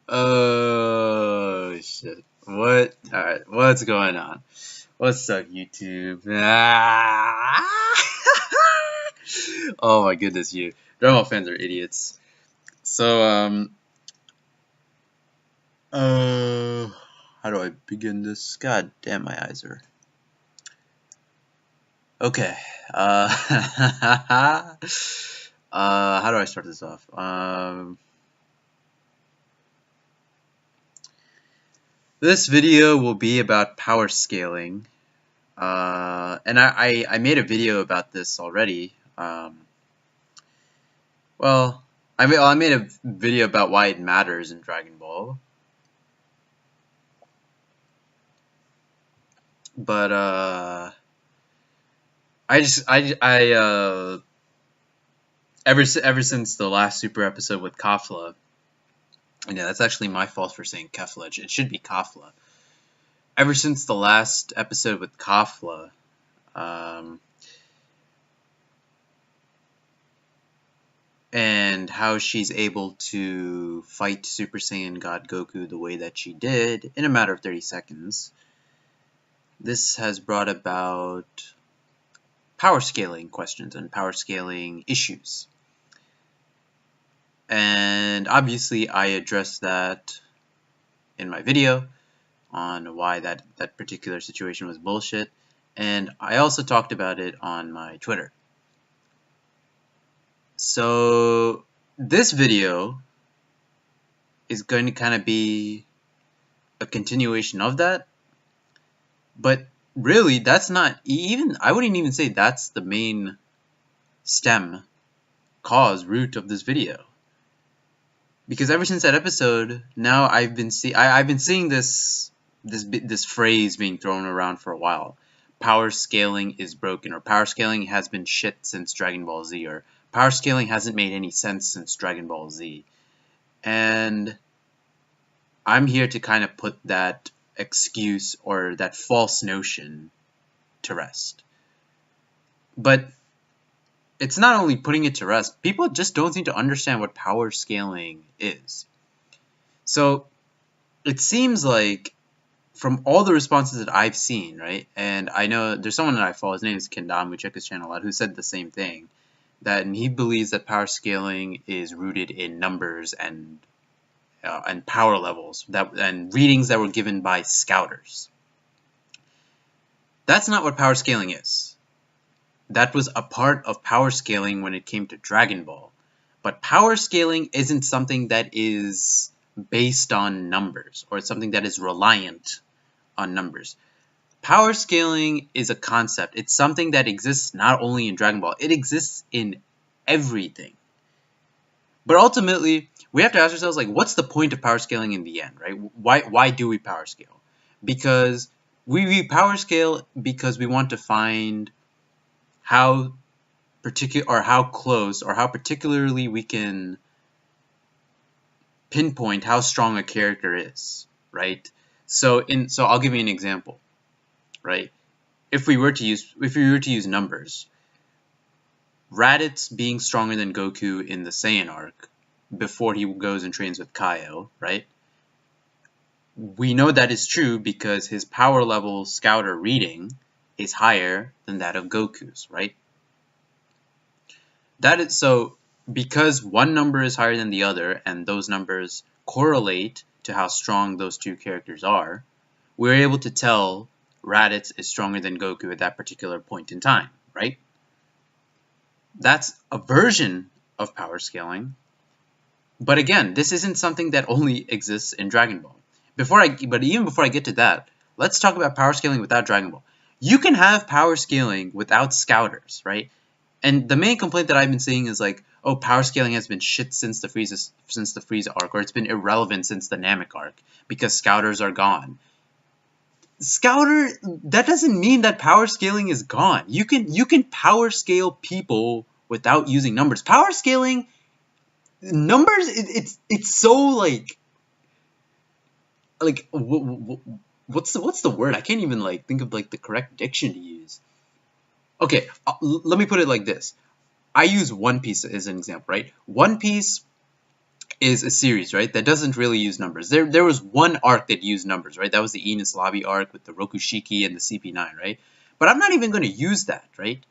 Oh shit. What? Alright, what's going on? What's up, YouTube? Ah! Oh my goodness, you. Dragon Ball fans are idiots. So, how do I begin this? God damn, my eyes are. Okay. How do I start this off? This video will be about power scaling. And I made a video about this already. Well, I made a video about why it matters in Dragon Ball. But, ever since the last Super episode with Kafla, and yeah, that's actually my fault for saying Kefla. It should be Kafla. Ever since the last episode with Kafla, and how she's able to fight Super Saiyan God Goku the way that she did in a matter of 30 seconds, this has brought about power scaling questions and power scaling issues. And obviously I addressed that in my video on why that particular situation was bullshit, and I also talked about it on my Twitter. So this video is going to kind of be a continuation of that, but really that's not even, I wouldn't even say that's the main stem, cause, root of this video. Because ever since that episode, now I've been seeing this phrase being thrown around for a while. Power scaling is broken, or power scaling has been shit since Dragon Ball Z, or power scaling hasn't made any sense since Dragon Ball Z. And I'm here to kind of put that excuse or that false notion to rest. But it's not only putting it to rest, people just don't seem to understand what power scaling is. So it seems like from all the responses that I've seen, right, and I know there's someone that I follow, his name is Kendam, we check his channel out, who said the same thing, that he believes that power scaling is rooted in numbers and power levels and readings that were given by scouters. That's not what power scaling is. That was a part of power scaling when it came to Dragon Ball. But power scaling isn't something that is based on numbers, or it's something that is reliant on numbers. Power scaling is a concept. It's something that exists not only in Dragon Ball, it exists in everything. But ultimately, we have to ask ourselves, like, what's the point of power scaling in the end, right? Why do we power scale? Because we power scale because we want to find how close or how particularly we can pinpoint how strong a character is, right? So I'll give you an example, right? If we were to use numbers, Raditz being stronger than Goku in the Saiyan arc before he goes and trains with Kaio, right? We know that is true because his power level scouter reading is higher than that of Goku's, right? That is so because one number is higher than the other and those numbers correlate to how strong those two characters are, we're able to tell Raditz is stronger than Goku at that particular point in time, right? That's a version of power scaling. But again, this isn't something that only exists in Dragon Ball. But even before I get to that, let's talk about power scaling without Dragon Ball. You can have power scaling without scouters, right? And the main complaint that I've been seeing is like, oh, power scaling has been shit since the Frieza arc, or it's been irrelevant since the Namek arc because scouters are gone. That doesn't mean that power scaling is gone. You can power scale people without using numbers. Power scaling numbers, it's so like what's the word? I can't even like think of like the correct diction to use. Okay, let me put it like this. I use One Piece as an example, right? One Piece is a series, right, that doesn't really use numbers. There was one arc that used numbers, right? That was the Enies Lobby arc with the Rokushiki and the CP9, right? But I'm not even going to use that, right?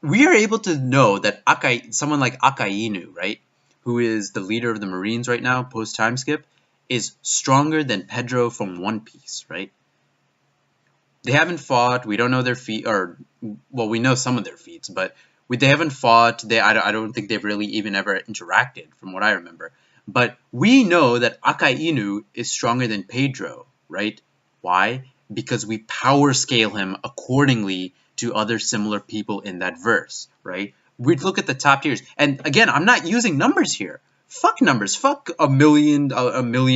We are able to know that someone like Akainu, right, who is the leader of the Marines right now, post time skip, is stronger than Pedro from One Piece, right? They haven't fought. We don't know their feat, or well, we know some of their feats, but they haven't fought. I don't think they've really even ever interacted, from what I remember. But we know that Akainu is stronger than Pedro, right? Why? Because we power scale him accordingly to other similar people in that verse, right? We'd look at the top tiers, and again, I'm not using numbers here. Fuck numbers. Fuck a million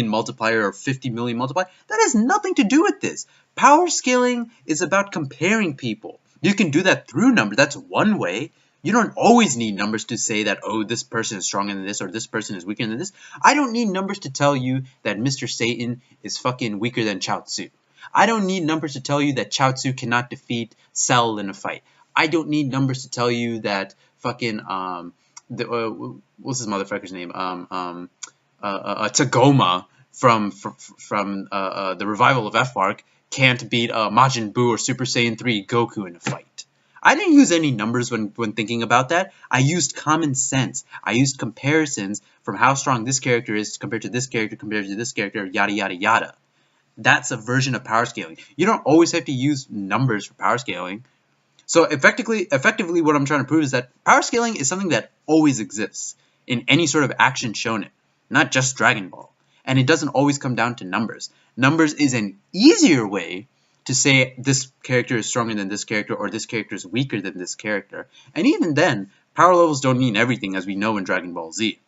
multiplier or 50 million multiplier. That has nothing to do with this. Power scaling is about comparing people. You can do that through numbers. That's one way. You don't always need numbers to say that, oh, this person is stronger than this or this person is weaker than this. I don't need numbers to tell you that Mr. Satan is fucking weaker than Chaozu. I don't need numbers to tell you that Chaozu cannot defeat Cell in a fight. I don't need numbers to tell you that fucking what's his motherfucker's name? Tagoma from the revival of F-Arc can't beat Majin Buu or Super Saiyan 3 Goku in a fight. I didn't use any numbers when thinking about that. I used common sense. I used comparisons from how strong this character is compared to this character, compared to this character, yada, yada, yada. That's a version of power scaling. You don't always have to use numbers for power scaling. So effectively, what I'm trying to prove is that power scaling is something that always exists in any sort of action shonen, not just Dragon Ball. And it doesn't always come down to numbers. Numbers is an easier way to say this character is stronger than this character or this character is weaker than this character. And even then, power levels don't mean everything, as we know in Dragon Ball Z.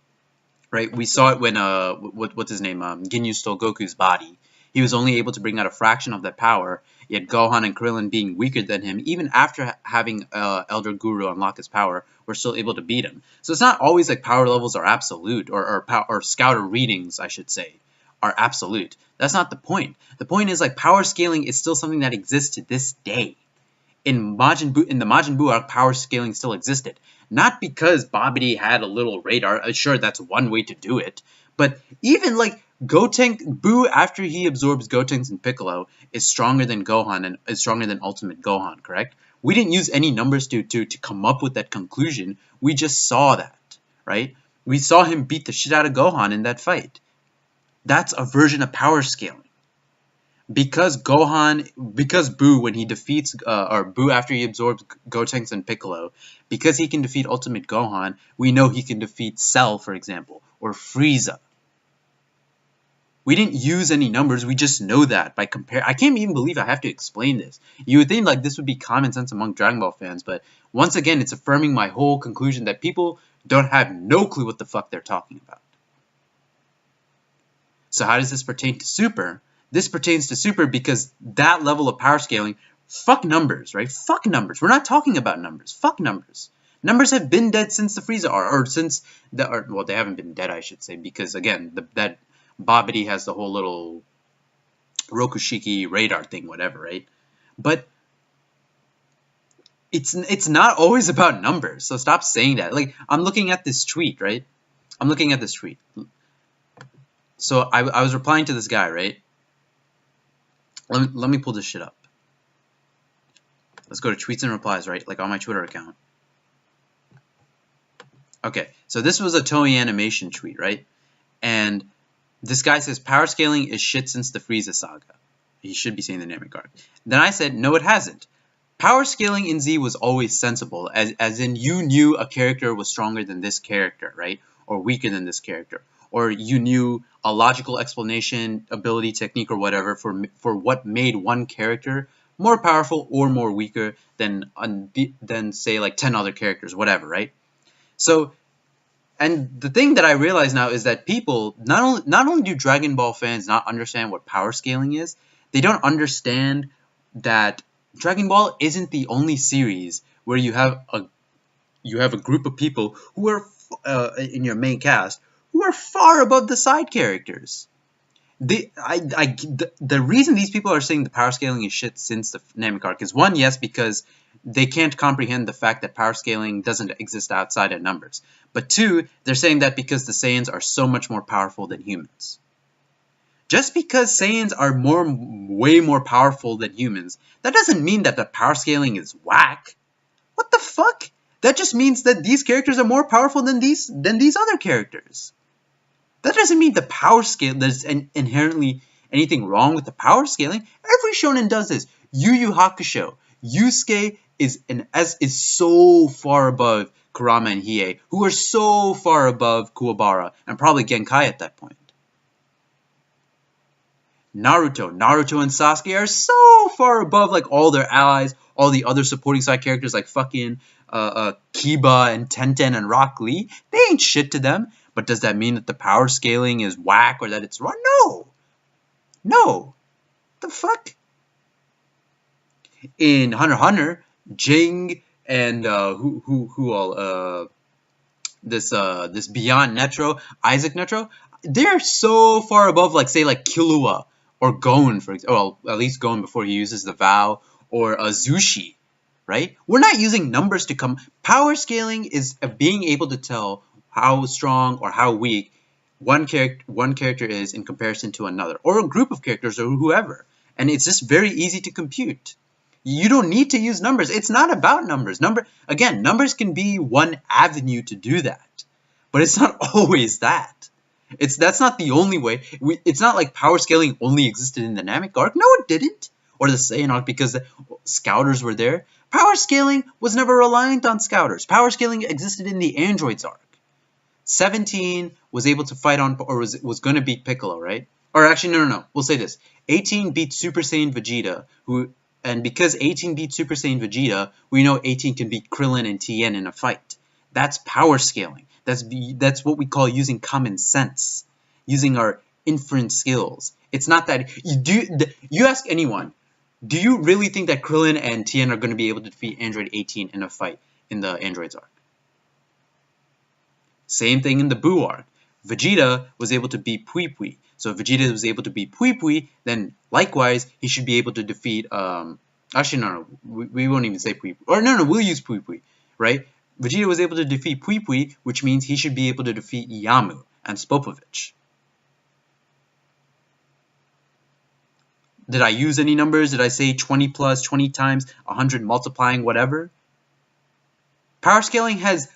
Right? We saw it when, what's his name? Ginyu stole Goku's body. He was only able to bring out a fraction of that power, yet Gohan and Krillin being weaker than him, even after having Elder Guru unlock his power, were still able to beat him. So it's not always like power levels are absolute, or scouter readings, I should say, are absolute. That's not the point. The point is like power scaling is still something that exists to this day. In the Majin Buu arc, power scaling still existed. Not because Babidi had a little radar. Sure, that's one way to do it. But even like Buu, after he absorbs Gotenks and Piccolo, is stronger than Gohan and is stronger than Ultimate Gohan, correct? We didn't use any numbers to come up with that conclusion. We just saw that, right? We saw him beat the shit out of Gohan in that fight. That's a version of power scaling. Because Buu, when he defeats, or Buu after he absorbs Gotenks and Piccolo, because he can defeat Ultimate Gohan, we know he can defeat Cell, for example, or Frieza. We didn't use any numbers, we just know that by compare. I can't even believe I have to explain this. You would think like this would be common sense among Dragon Ball fans, but once again, it's affirming my whole conclusion that people don't have no clue what the fuck they're talking about. So how does this pertain to Super? This pertains to Super because that level of power scaling, fuck numbers, right? Fuck numbers. We're not talking about numbers. Fuck numbers. Numbers have been dead since the Frieza arc, or since well, they haven't been dead, I should say, because again, that Babidi has the whole little Rokushiki radar thing, whatever, right? But it's not always about numbers, so stop saying that. Like, I'm looking at this tweet, right? I'm looking at this tweet. So I was replying to this guy, right? Let me pull this shit up. Let's go to tweets and replies, right? Like on my Twitter account. Okay, so this was a Toei Animation tweet, right? And this guy says, power scaling is shit since the Frieza saga. He should be saying the name regard. Then I said, no, it hasn't. Power scaling in Z was always sensible, as in you knew a character was stronger than this character, right? Or weaker than this character. Or you knew a logical explanation, ability, technique, or whatever for what made one character more powerful or more weaker than say like 10 other characters, whatever, right? So, and the thing that I realize now is that people, not only do Dragon Ball fans not understand what power scaling is, they don't understand that Dragon Ball isn't the only series where you have a group of people who are in your main cast who are far above the side characters. The reason these people are saying the power scaling is shit since the Namek arc is, one, yes, because they can't comprehend the fact that power scaling doesn't exist outside of numbers. But two, they're saying that because the Saiyans are so much more powerful than humans. Just because Saiyans are way more powerful than humans, that doesn't mean that the power scaling is whack. What the fuck? That just means that these characters are more powerful than these other characters. That doesn't mean the power scale, there's inherently anything wrong with the power scaling. Every shonen does this. Yu Yu Hakusho. Yusuke is so far above Kurama and Hiei, who are so far above Kuwabara, and probably Genkai at that point. Naruto and Sasuke are so far above like all their allies, all the other supporting side characters like fucking Kiba and Tenten and Rock Lee. They ain't shit to them. But does that mean that the power scaling is whack or that it's wrong? No. The fuck? In Hunter x Hunter, Jing and who all this Beyond Netro, Isaac Netro, they're so far above like say like Killua or Gon, for example. Well, at least Gon before he uses the vow, or Zushi, right? We're not using numbers to come. Power scaling is being able to tell how strong or how weak one character is in comparison to another, or a group of characters, or whoever. And it's just very easy to compute. You don't need to use numbers. It's not about numbers. Numbers can be one avenue to do that, but it's not always that. That's not the only way. It's not like power scaling only existed in the Namek arc. No, it didn't. Or the Saiyan arc, because the Scouters were there. Power scaling was never reliant on Scouters. Power scaling existed in the Androids arc. 17 was able to fight on, or was going to beat Piccolo, right? Or actually, no. We'll say this. 18 beat Super Saiyan Vegeta, and because 18 beat Super Saiyan Vegeta, we know 18 can beat Krillin and Tien in a fight. That's power scaling. That's what we call using common sense, using our inference skills. It's not that you ask anyone, do you really think that Krillin and Tien are going to be able to defeat Android 18 in a fight in the Androids arc? Same thing in the Buu arc. Vegeta was able to beat Pui Pui. So if Vegeta was able to beat Pui Pui, then likewise, he should be able to defeat, actually, no, we won't even say Pui Pui. Or no, we'll use Pui Pui, right? Vegeta was able to defeat Pui Pui, which means he should be able to defeat Yamu and Spopovich. Did I use any numbers? Did I say 20 plus, 20 times, 100 multiplying, whatever? Power scaling has,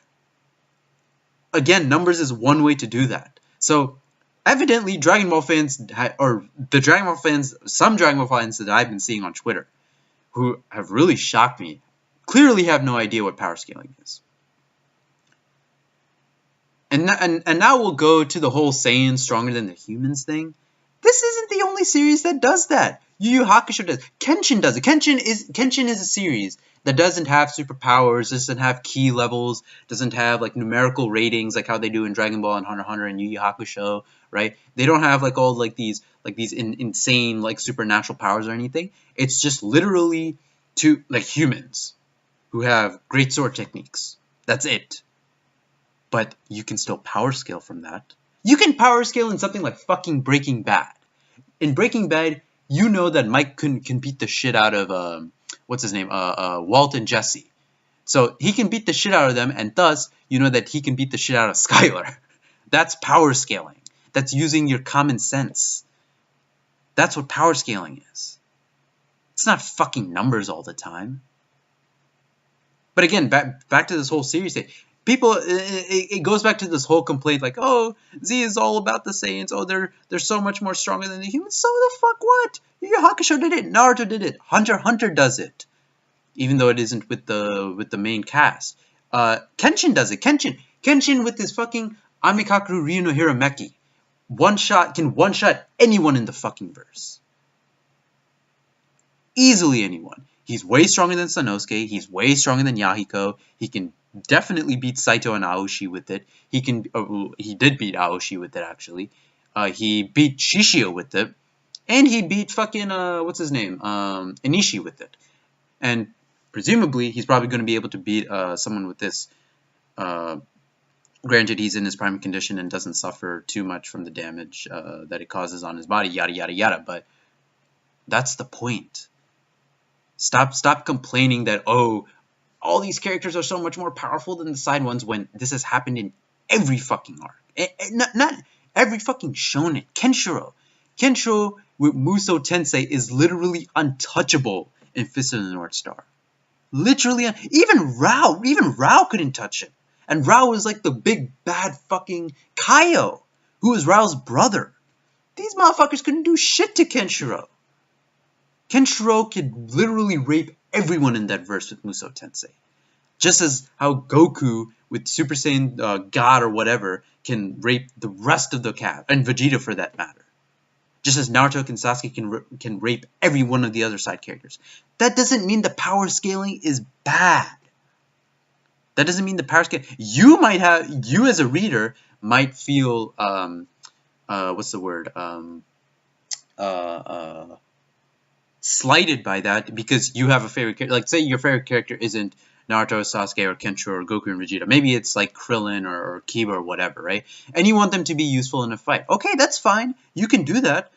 again, numbers is one way to do that. So, evidently, Dragon Ball fans, some Dragon Ball fans that I've been seeing on Twitter, who have really shocked me, clearly have no idea what power scaling is. And now we'll go to the whole Saiyan stronger than the humans thing. This isn't the only series that does that. Yu Yu Hakusho does. Kenshin does it. Kenshin is a series that doesn't have superpowers, doesn't have key levels, doesn't have like numerical ratings like how they do in Dragon Ball and Hunter x Hunter and Yu Yu Hakusho, right? They don't have like all like these insane like supernatural powers or anything. It's just literally like humans who have great sword techniques. That's it. But you can still power scale from that. You can power scale in something like fucking Breaking Bad. In Breaking Bad, you know that Mike can beat the shit out of what's his name? Walt and Jesse. So he can beat the shit out of them, and thus you know that he can beat the shit out of Skylar. That's power scaling. That's using your common sense. That's what power scaling is. It's not fucking numbers all the time. But again, back to this whole series thing. People, it goes back to this whole complaint like, oh, Z is all about the Saiyans. Oh, they're so much more stronger than the humans. So the fuck what? Yu Yu Hakusho did it. Naruto did it. Hunter x Hunter does it. Even though it isn't with the main cast. Kenshin does it. Kenshin with his fucking Amikaku Ryu no Hirameki. Can one shot anyone in the fucking verse. Easily anyone. He's way stronger than Sanosuke. He's way stronger than Yahiko. He can definitely beat Saito and Aoshi with it. He did beat Aoshi with it, actually. He beat Shishio with it. And he beat fucking, what's his name? Inishi with it. And presumably, he's probably going to be able to beat someone with this. Granted, he's in his prime condition and doesn't suffer too much from the damage that it causes on his body, yada yada yada. But that's the point. Stop complaining that, oh, all these characters are so much more powerful than the side ones, when this has happened in every fucking arc. Not every fucking shonen. Kenshiro with Muso Tensei is literally untouchable in Fist of the North Star. Literally, even Rao couldn't touch him. And Rao was like the big bad fucking Kaio, who was Rao's brother. These motherfuckers couldn't do shit to Kenshiro. Kenshiro could literally rape everyone in that verse with Muso Tensei. Just as how Goku with Super Saiyan God or whatever can rape the rest of the cast, and Vegeta for that matter. Just as Naruto and Sasuke can rape every one of the other side characters. That doesn't mean the power scaling is bad. That doesn't mean the power scaling. You as a reader might feel slighted by that because you have a favorite character. Like, say your favorite character isn't Naruto, Sasuke, or Kenshiro, or Goku and Vegeta. Maybe it's like Krillin or Kiba or whatever, right? And you want them to be useful in a fight. Okay, that's fine. You can do that.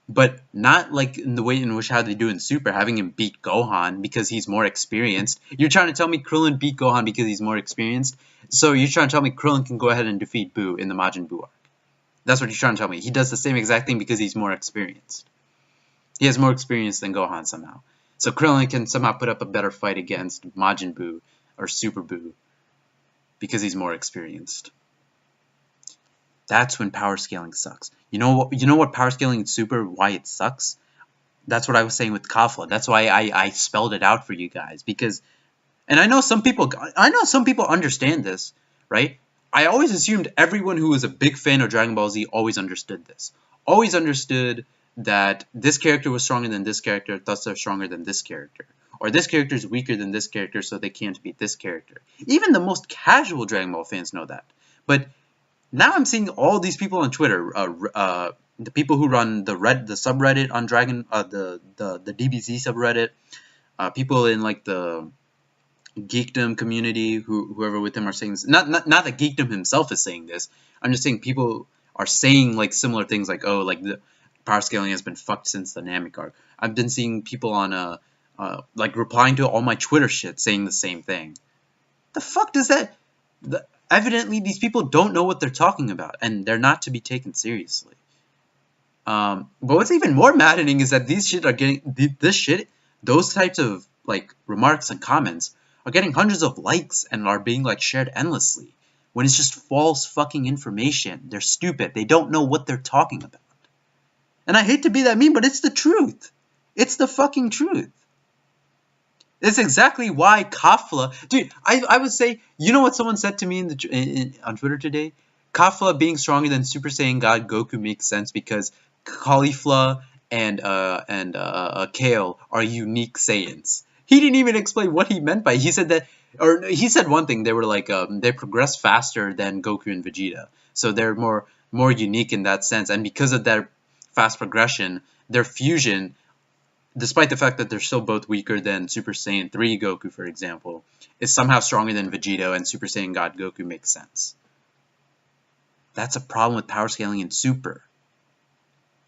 But not like in the way in which how they do in Super, having him beat Gohan because he's more experienced. You're trying to tell me Krillin beat Gohan because he's more experienced? So you're trying to tell me Krillin can go ahead and defeat Buu in the Majin Buu arc. That's what you're trying to tell me. He does the same exact thing because he's more experienced. He has more experience than Gohan somehow. So Krillin can somehow put up a better fight against Majin Buu or Super Buu because he's more experienced. That's when power scaling sucks. You know what power scaling in Super, why it sucks? That's what I was saying with Kafla. That's why I spelled it out for you guys. Because, and I know some people understand this, right? I always assumed everyone who was a big fan of Dragon Ball Z always understood this. Always understood that this character was stronger than this character, thus they're stronger than this character. Or this character is weaker than this character, so they can't beat this character. Even the most casual Dragon Ball fans know that. But now I'm seeing all these people on Twitter, the people who run the subreddit on Dragon, the DBZ subreddit, people in like the geekdom community, whoever with them are saying this. Not that geekdom himself is saying this. I'm just saying people are saying like similar things, like, oh, like the power scaling has been fucked since the Namek arc. I've been seeing people on like replying to all my Twitter shit saying the same thing. The fuck does that? Evidently, these people don't know what they're talking about, and they're not to be taken seriously. But what's even more maddening is that those types of like remarks and comments are getting hundreds of likes and are being like shared endlessly, when it's just false fucking information. They're stupid. They don't know what they're talking about. And I hate to be that mean, but it's the truth. It's the fucking truth. It's exactly why Kafla... Dude, I would say... You know what someone said to me on Twitter today? Kafla being stronger than Super Saiyan God Goku makes sense because Caulifla and Kale are unique Saiyans. He didn't even explain what he meant by it. He said that... Or he said one thing. They were like... they progress faster than Goku and Vegeta. So they're more unique in that sense. And because of their fast progression, their fusion... Despite the fact that they're still both weaker than Super Saiyan 3 Goku, for example, is somehow stronger than Vegeta, and Super Saiyan God Goku makes sense. That's a problem with power scaling in Super.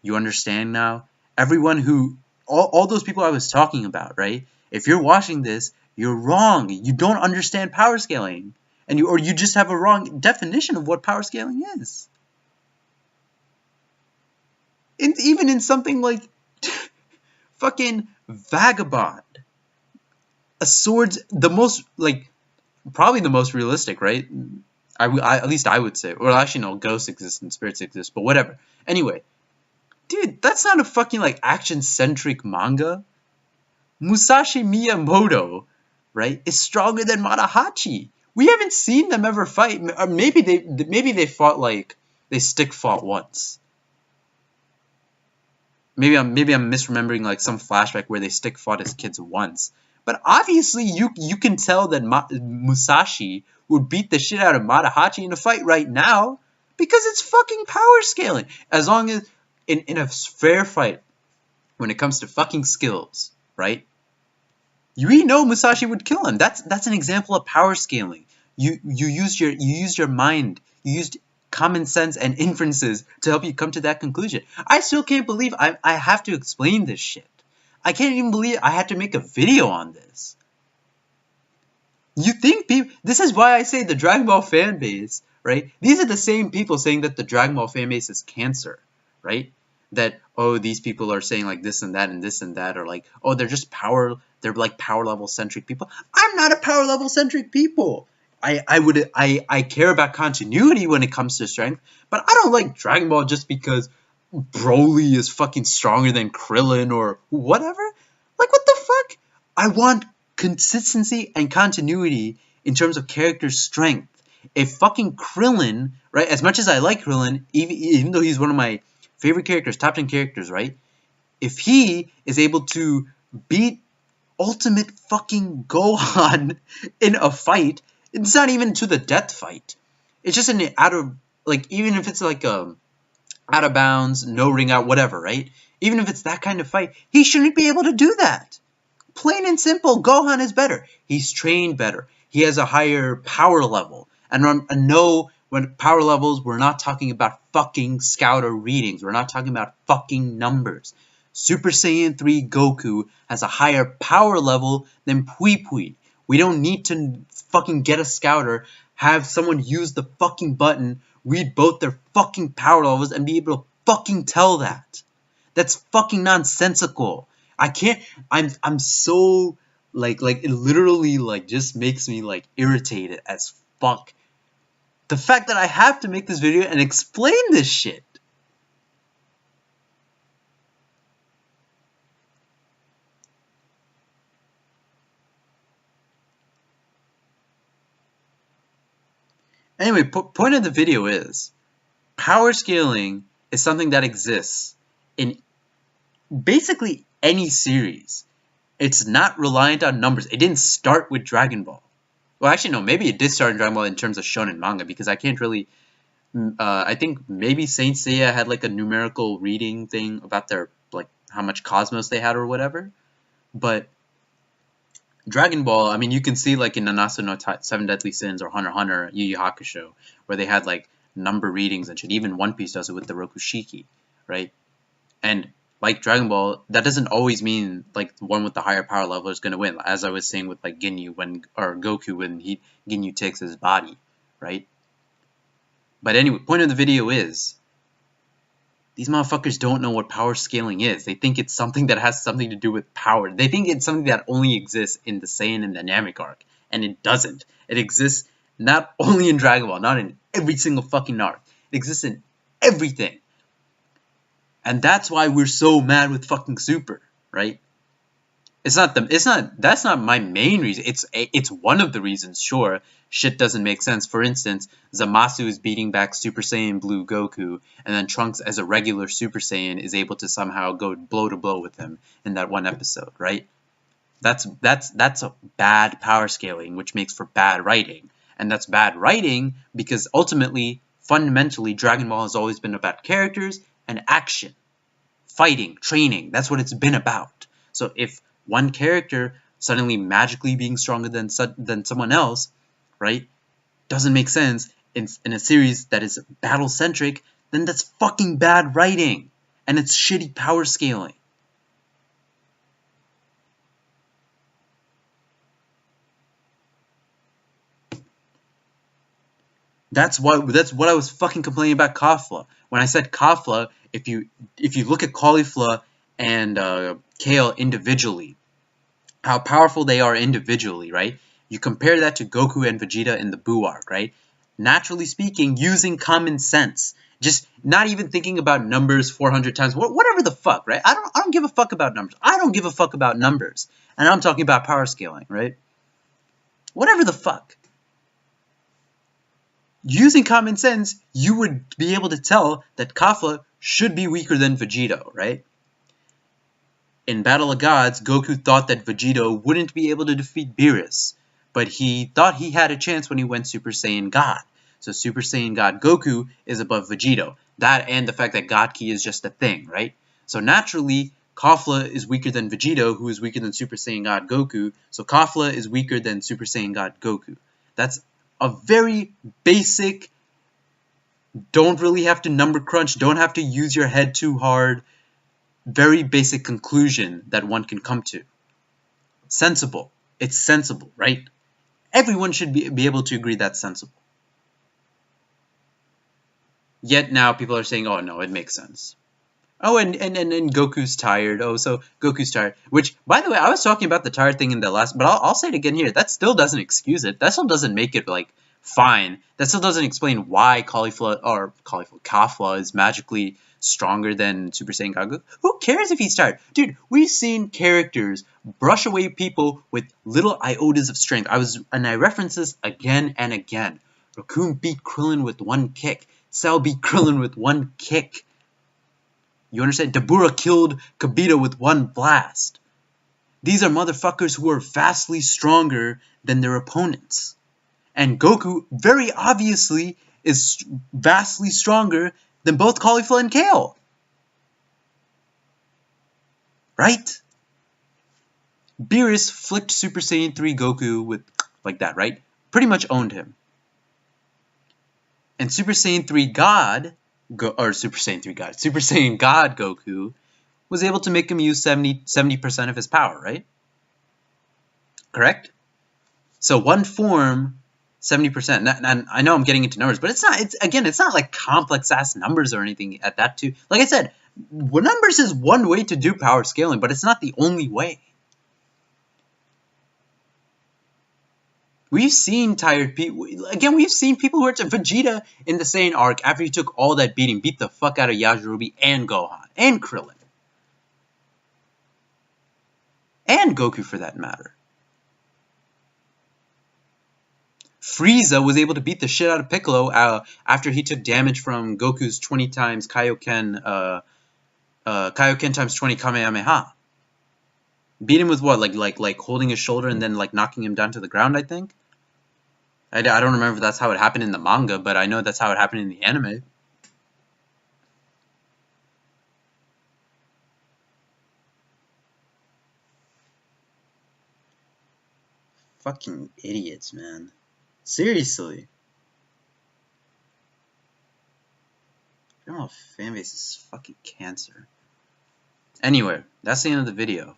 You understand now? Everyone who... All those people I was talking about, right? If you're watching this, you're wrong. You don't understand power scaling. Or you just have a wrong definition of what power scaling is. Even in something like... fucking Vagabond. A sword's the most, like, probably the most realistic, right? At least I would say. Well, actually, no, ghosts exist and spirits exist, but whatever. Anyway, dude, that's not a fucking, like, action-centric manga. Musashi Miyamoto, right, is stronger than Matahachi. We haven't seen them ever fight. Or maybe they fought, like, they stick fought once. Maybe I'm misremembering like some flashback where they stick fought as kids once. But obviously you can tell that Musashi would beat the shit out of Matahachi in a fight right now because it's fucking power scaling. As long as in a fair fight, when it comes to fucking skills, right? We know Musashi would kill him. That's an example of power scaling. You used your mind. You used common sense and inferences to help you come to that conclusion. I still can't believe I have to explain this shit. I can't even believe I had to make a video on this. You think people... This is why I say the Dragon Ball fan base, right? These are the same people saying that the Dragon Ball fan base is cancer, right? That, oh, these people are saying like this and that and this and that, or like, oh, they're like power level centric people. I'm not a power level centric people. I care about continuity when it comes to strength, but I don't like Dragon Ball just because Broly is fucking stronger than Krillin or whatever. Like, what the fuck? I want consistency and continuity in terms of character strength. If fucking Krillin, right, as much as I like Krillin, even though he's one of my favorite characters, top 10 characters, right? If he is able to beat ultimate fucking Gohan in a fight, it's not even to the death fight. It's just an out of, like, even if it's like out of bounds, no ring out, whatever, right? Even if it's that kind of fight, he shouldn't be able to do that. Plain and simple, Gohan is better. He's trained better. He has a higher power level. And no, when power levels, we're not talking about fucking scouter readings. We're not talking about fucking numbers. Super Saiyan 3 Goku has a higher power level than Pui Pui. We don't need to fucking get a scouter, have someone use the fucking button, read both their fucking power levels, and be able to fucking tell that. That's fucking nonsensical. I can't... I'm so... Like, it literally, like, just makes me, like, irritated as fuck. The fact that I have to make this video and explain this shit. Anyway, point of the video is, power scaling is something that exists in basically any series. It's not reliant on numbers. It didn't start with Dragon Ball. Well, actually, no, maybe it did start in Dragon Ball in terms of shonen manga, because I can't really... I think maybe Saint Seiya had like a numerical reading thing about their, like, how much cosmos they had or whatever. But Dragon Ball, I mean, you can see like in Nanatsu no Seven Deadly Sins or Hunter x Hunter, Yu Yu Hakusho, where they had like number readings and shit. Even One Piece does it with the Rokushiki, right? And like Dragon Ball, that doesn't always mean like the one with the higher power level is going to win. As I was saying with like Ginyu or Goku when Ginyu takes his body, right? But anyway, point of the video is, these motherfuckers don't know what power scaling is. They think it's something that has something to do with power. They think it's something that only exists in the Saiyan and the Namek arc. And it doesn't. It exists not only in Dragon Ball, not in every single fucking arc. It exists in everything. And that's why we're so mad with fucking Super, right? That's not my main reason. It's one of the reasons, sure. Shit doesn't make sense. For instance, Zamasu is beating back Super Saiyan Blue Goku, and then Trunks as a regular Super Saiyan is able to somehow go blow to blow with him in that one episode, right? That's a bad power scaling, which makes for bad writing. And that's bad writing because ultimately, fundamentally, Dragon Ball has always been about characters and action. Fighting, training, that's what it's been about. So if one character suddenly magically being stronger than someone else, right, doesn't make sense in a series that is battle-centric, then that's fucking bad writing. And it's shitty power scaling. That's what I was fucking complaining about Kafla. When I said Kafla, if you look at Caulifla and Kale individually, how powerful they are individually, right? You compare that to Goku and Vegeta in the Buu arc, right? Naturally speaking, using common sense, just not even thinking about numbers 400 times, whatever the fuck, right? I don't give a fuck about numbers. I don't give a fuck about numbers, and I'm talking about power scaling, right? Whatever the fuck. Using common sense, you would be able to tell that Kafla should be weaker than Vegito, right? In Battle of Gods, Goku thought that Vegito wouldn't be able to defeat Beerus, but he thought he had a chance when he went Super Saiyan God. So Super Saiyan God Goku is above Vegito. That and the fact that God Ki is just a thing, right? So naturally, Kafla is weaker than Vegito, who is weaker than Super Saiyan God Goku. So Kafla is weaker than Super Saiyan God Goku. That's a very basic, don't really have to number crunch, don't have to use your head too hard, very basic conclusion that one can come to. Sensible. It's sensible, right? Everyone should be able to agree that's sensible. Yet now people are saying, oh no, it makes sense. Oh, and Goku's tired. Oh, so Goku's tired. Which, by the way, I was talking about the tired thing in the last, but I'll say it again here. That still doesn't excuse it. That still doesn't make it, like, fine. That still doesn't explain why Kafla is magically stronger than Super Saiyan God. Who cares if he's tired? Dude, we've seen characters brush away people with little iotas of strength. I reference this again and again. Raccoon beat Krillin with one kick. Cell beat Krillin with one kick. You understand? Dabura killed Kibito with one blast. These are motherfuckers who are vastly stronger than their opponents. And Goku, very obviously, is vastly stronger than both Caulifla and Kale. Right? Beerus flicked Super Saiyan 3 Goku with, like that, right? Pretty much owned him. And Super Saiyan 3 God... Super Saiyan God Goku was able to make him use 70% of his power, right? Correct? So one form, 70%. And I know I'm getting into numbers, but it's not like complex ass numbers or anything at that too. Like I said, numbers is one way to do power scaling, but it's not the only way. We've seen tired people. Again, we've seen people who are Vegeta in the Saiyan arc after he took all that beating, beat the fuck out of Yajirobe and Gohan and Krillin. And Goku for that matter. Frieza was able to beat the shit out of Piccolo after he took damage from Goku's 20 times Kaioken, Kaioken times 20 Kamehameha. Beat him with what, like holding his shoulder and then like knocking him down to the ground, I think. I don't remember if that's how it happened in the manga, but I know that's how it happened in the anime. Fucking idiots, man. Seriously. General fanbase is fucking cancer. Anyway, that's the end of the video.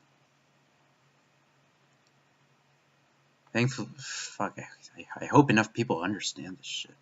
Thankfully, fuck, I hope enough people understand this shit.